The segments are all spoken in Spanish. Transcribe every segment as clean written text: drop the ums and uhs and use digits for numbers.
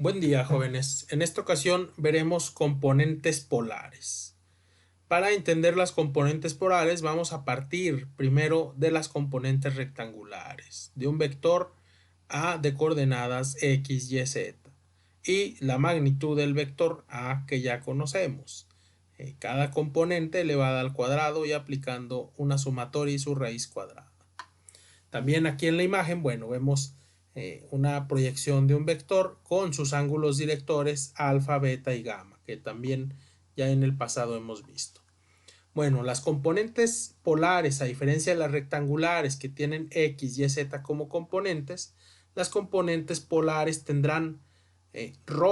Buen día, jóvenes. En esta ocasión veremos componentes polares. Para entender las componentes polares vamos a partir primero de las componentes rectangulares de un vector A de coordenadas x, y, z y la magnitud del vector A que ya conocemos. Cada componente elevada al cuadrado y aplicando una sumatoria y su raíz cuadrada. También aquí en la imagen, bueno, vemos una proyección de un vector con sus ángulos directores alfa, beta y gamma, que también ya en el pasado hemos visto. Bueno, las componentes polares, a diferencia de las rectangulares que tienen x, y, z como componentes, las componentes polares tendrán ρ,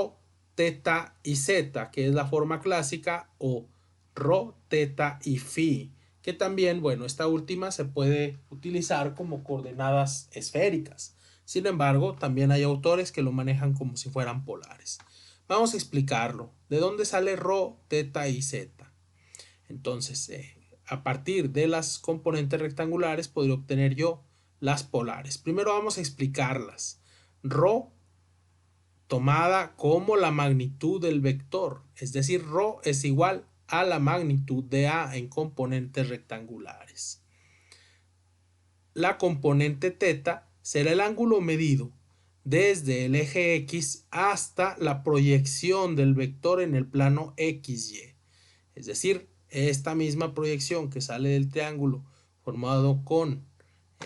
teta y z, que es la forma clásica, o ρ, teta y phi, que también, bueno, esta última se puede utilizar como coordenadas esféricas. Sin embargo, también hay autores que lo manejan como si fueran polares. Vamos a explicarlo. ¿De dónde sale ρ, teta y z? Entonces, a partir de las componentes rectangulares podría obtener yo las polares. Primero vamos a explicarlas. ρ tomada como la magnitud del vector, es decir, ρ es igual a la magnitud de A en componentes rectangulares. La componente teta será el ángulo medido desde el eje X hasta la proyección del vector en el plano XY. Es decir, esta misma proyección que sale del triángulo formado con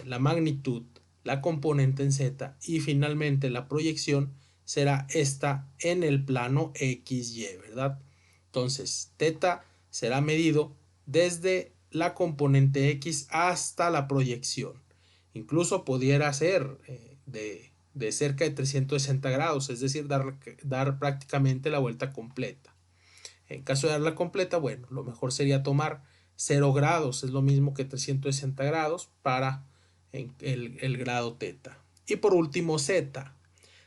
la magnitud, la componente en Z y finalmente la proyección será esta en el plano XY, ¿verdad? Entonces, teta será medido desde la componente X hasta la proyección. Incluso pudiera ser de cerca de 360 grados, es decir, dar prácticamente la vuelta completa. En caso de darla completa, bueno, lo mejor sería tomar 0 grados, es lo mismo que 360 grados para el grado teta. Y por último, z.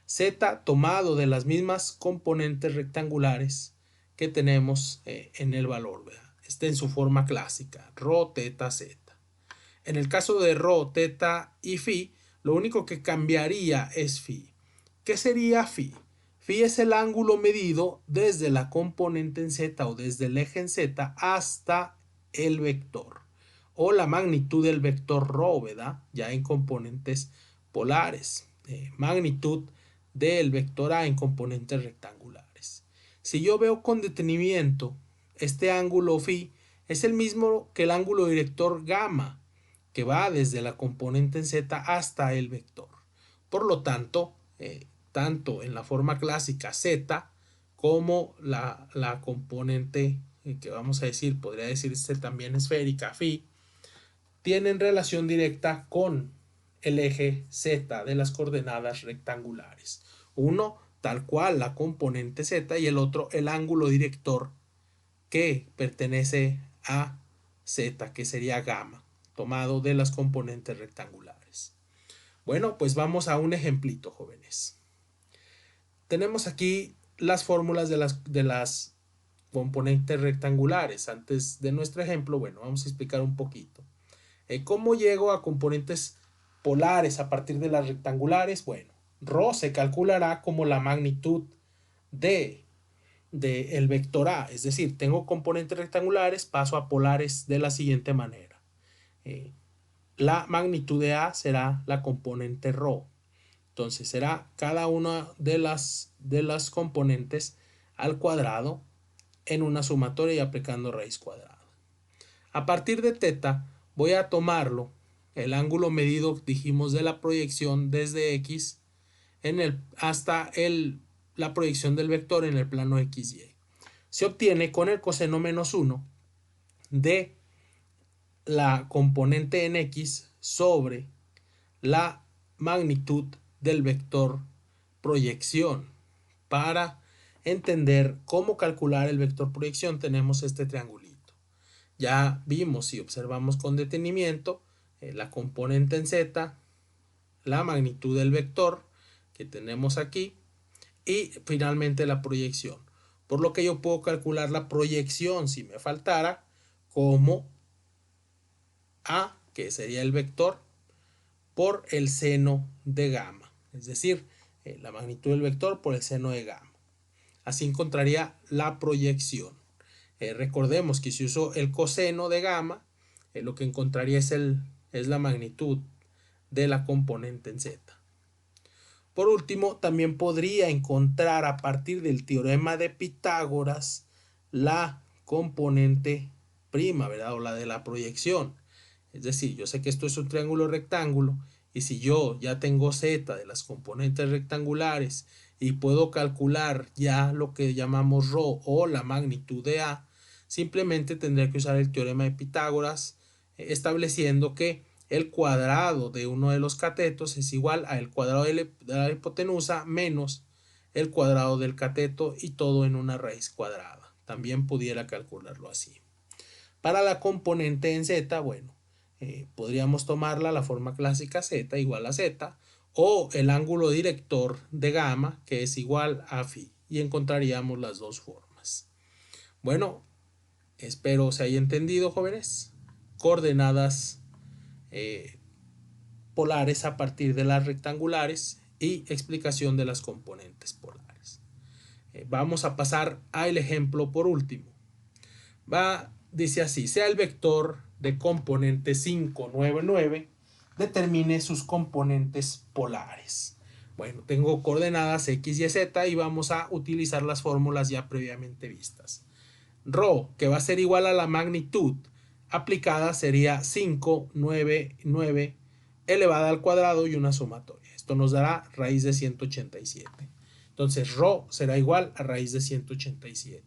Z tomado de las mismas componentes rectangulares que tenemos en el valor, ¿verdad? Está en su forma clásica, ρ, teta, z. En el caso de ρ, teta y phi, lo único que cambiaría es phi. ¿Qué sería phi? Phi es el ángulo medido desde la componente en z o desde el eje en z hasta el vector o la magnitud del vector ρ, ¿verdad? Ya en componentes polares. Magnitud del vector A en componentes rectangulares. Si yo veo con detenimiento este ángulo phi, es el mismo que el ángulo director gamma, que va desde la componente en z hasta el vector. Por lo tanto, tanto en la forma clásica z como la componente que vamos a decir, podría decirse también esférica, phi, tienen relación directa con el eje z de las coordenadas rectangulares. Uno tal cual la componente z y el otro el ángulo director que pertenece a z, que sería gamma, tomado de las componentes rectangulares. Bueno, pues vamos a un ejemplito, jóvenes. Tenemos aquí las fórmulas de las componentes rectangulares. Antes de nuestro ejemplo, bueno, vamos a explicar un poquito. ¿Cómo llego a componentes polares a partir de las rectangulares? Bueno, ρ se calculará como la magnitud de el vector A, es decir, tengo componentes rectangulares, paso a polares de la siguiente manera. La magnitud de A será la componente ρ. Entonces será cada una de las componentes al cuadrado en una sumatoria y aplicando raíz cuadrada. A partir de teta voy a tomarlo, el ángulo medido dijimos de la proyección desde X hasta la proyección del vector en el plano XY. Se obtiene con el coseno menos 1 de la componente en X sobre la magnitud del vector proyección. Para entender cómo calcular el vector proyección tenemos este triangulito. Ya vimos y observamos con detenimiento la componente en Z, la magnitud del vector que tenemos aquí y finalmente la proyección. Por lo que yo puedo calcular la proyección si me faltara como A, que sería el vector, por el seno de gamma. Es decir, la magnitud del vector por el seno de gamma. Así encontraría la proyección. Recordemos que si uso el coseno de gamma, lo que encontraría es la magnitud de la componente en z. Por último, también podría encontrar a partir del teorema de Pitágoras la componente prima, ¿verdad? O la de la proyección. Es decir, yo sé que esto es un triángulo rectángulo y si yo ya tengo z de las componentes rectangulares y puedo calcular ya lo que llamamos ρ o la magnitud de A, simplemente tendré que usar el teorema de Pitágoras estableciendo que el cuadrado de uno de los catetos es igual al cuadrado de la hipotenusa menos el cuadrado del cateto y todo en una raíz cuadrada. También pudiera calcularlo así. Para la componente en z, bueno, podríamos tomarla la forma clásica z igual a z o el ángulo director de gamma que es igual a phi y encontraríamos las dos formas. Bueno, espero se haya entendido, jóvenes. Coordenadas polares a partir de las rectangulares y explicación de las componentes polares. Vamos a pasar al ejemplo por último. Dice así, sea el vector de componente 5, 9, 9, determine sus componentes polares. Bueno, tengo coordenadas x y z y vamos a utilizar las fórmulas ya previamente vistas. Rho, que va a ser igual a la magnitud aplicada, sería 5, 9, 9 elevada al cuadrado y una sumatoria. Esto nos dará raíz de 187. Entonces, Rho será igual a raíz de 187.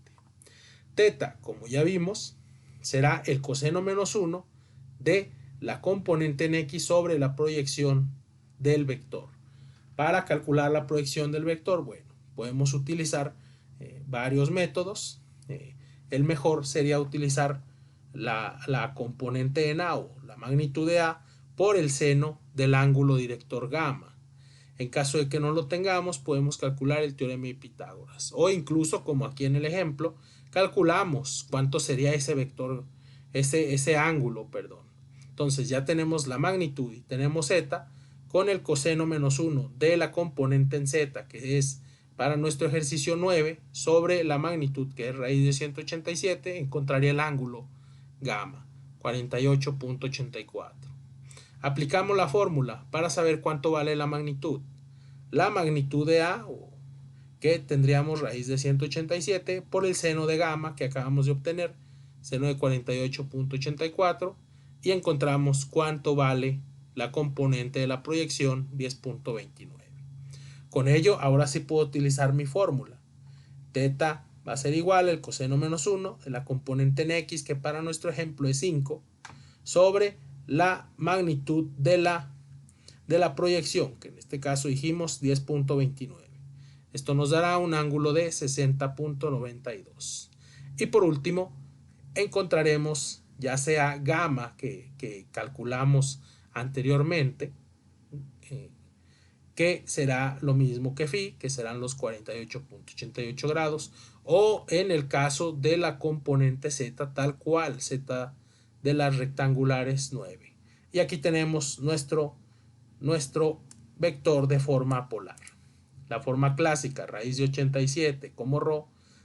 Teta, como ya vimos, será el coseno menos 1 de la componente en x sobre la proyección del vector. Para calcular la proyección del vector, bueno, podemos utilizar varios métodos. El mejor sería utilizar la componente en A o la magnitud de A por el seno del ángulo director gamma. En caso de que no lo tengamos, podemos calcular el teorema de Pitágoras. O incluso, como aquí en el ejemplo, calculamos cuánto sería ese vector, ese ángulo, perdón. Entonces ya tenemos la magnitud y tenemos z con el coseno menos 1 de la componente en z, que es para nuestro ejercicio 9, sobre la magnitud, que es raíz de 187, encontraría el ángulo gamma, 48.84. Aplicamos la fórmula para saber cuánto vale la magnitud. La magnitud de A, que tendríamos raíz de 187 por el seno de gamma que acabamos de obtener, seno de 48.84, y encontramos cuánto vale la componente de la proyección, 10.29. Con ello, ahora sí puedo utilizar mi fórmula. Teta va a ser igual al coseno menos 1 de la componente en x, que para nuestro ejemplo es 5, sobre la magnitud de la proyección, que en este caso dijimos 10.29. Esto nos dará un ángulo de 60.92. Y por último, encontraremos ya sea gamma que calculamos anteriormente, que será lo mismo que phi, que serán los 48.88 grados, o en el caso de la componente z, tal cual, z de las rectangulares 9. Y aquí tenemos nuestro vector de forma polar. La forma clásica, raíz de 87 como ρ,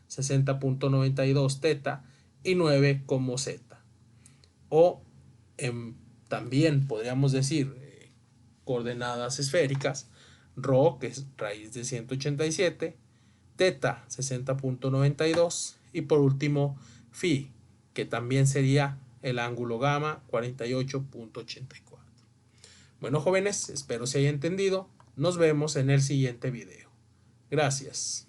60.92 teta y 9 como z. O también podríamos decir coordenadas esféricas, ρ, que es raíz de 187, teta 60.92 y por último phi, que también sería el ángulo gamma, 48.84. Bueno, jóvenes, espero se haya entendido. Nos vemos en el siguiente video. Gracias.